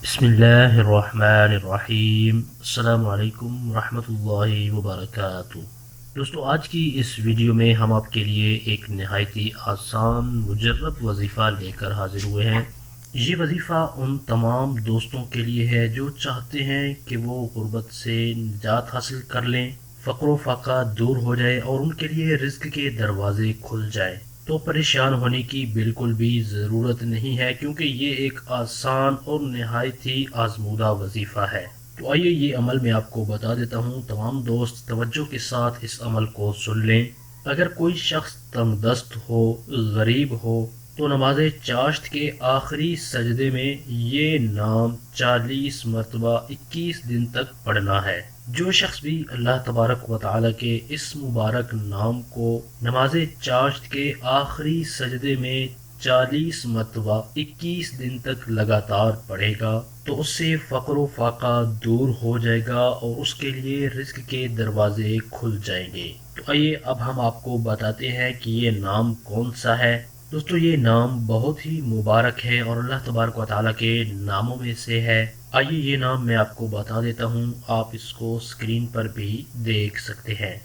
بسم اللہ الرحمن الرحیم۔ السلام علیکم ورحمۃ اللہ وبرکاتہ۔ دوستو، آج کی اس ویڈیو میں ہم آپ کے لیے ایک نہایتی آسان مجرب وظیفہ لے کر حاضر ہوئے ہیں۔ یہ وظیفہ ان تمام دوستوں کے لیے ہے جو چاہتے ہیں کہ وہ غربت سے نجات حاصل کر لیں، فقر و فاقہ دور ہو جائے اور ان کے لیے رزق کے دروازے کھل جائیں۔ تو پریشان ہونے کی بالکل بھی ضرورت نہیں ہے، کیونکہ یہ ایک آسان اور نہایت ہی آزمودہ وظیفہ ہے۔ تو آئیے یہ عمل میں آپ کو بتا دیتا ہوں۔ تمام دوست توجہ کے ساتھ اس عمل کو سن لیں۔ اگر کوئی شخص تنگ دست ہو، غریب ہو، تو نماز چاشت کے آخری سجدے میں یہ نام 40 مرتبہ 21 دن تک پڑھنا ہے۔ جو شخص بھی اللہ تبارک و تعالیٰ کے اس مبارک نام کو نماز چاشت کے آخری سجدے میں 40 مرتبہ 21 دن تک لگاتار پڑھے گا تو اس سے فقر و فاقہ دور ہو جائے گا اور اس کے لیے رزق کے دروازے کھل جائیں گے۔ تو آئیے اب ہم آپ کو بتاتے ہیں کہ یہ نام کون سا ہے۔ دوستو، یہ نام بہت ہی مبارک ہے اور اللہ تبارک و تعالیٰ کے ناموں میں سے ہے۔ آئیے یہ نام میں آپ کو بتا دیتا ہوں، آپ اس کو اسکرین پر بھی دیکھ سکتے ہیں۔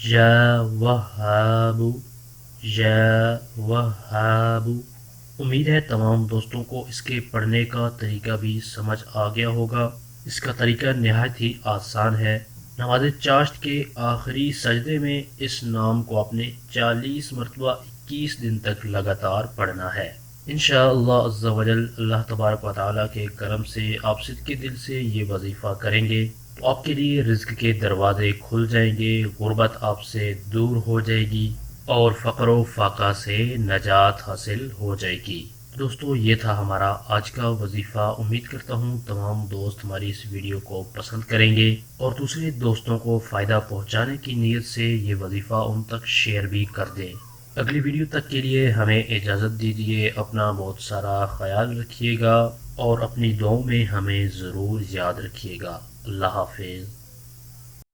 یا وہاب، یا وہاب۔ امید ہے تمام دوستوں کو اس کے پڑھنے کا طریقہ بھی سمجھ آ گیا ہوگا۔ اس کا طریقہ نہایت ہی آسان ہے۔ نماز چاشت کے آخری سجدے میں اس نام کو آپ نے 40 مرتبہ 21 دن تک لگاتار پڑھنا ہے۔ انشاءاللہ عز و جل اللہ تبارک و تعالیٰ کے کرم سے آپ صدقے دل سے یہ وظیفہ کریں گے تو آپ کے لیے رزق کے دروازے کھل جائیں گے، غربت آپ سے دور ہو جائے گی اور فقر و فاقہ سے نجات حاصل ہو جائے گی۔ دوستو، یہ تھا ہمارا آج کا وظیفہ۔ امید کرتا ہوں تمام دوست ہماری اس ویڈیو کو پسند کریں گے اور دوسرے دوستوں کو فائدہ پہنچانے کی نیت سے یہ وظیفہ ان تک شیئر بھی کر دیں۔ اگلی ویڈیو تک کے لیے ہمیں اجازت دیجیے۔ اپنا بہت سارا خیال رکھیے گا اور اپنی دعاؤں میں ہمیں ضرور یاد رکھیے گا۔ اللہ حافظ۔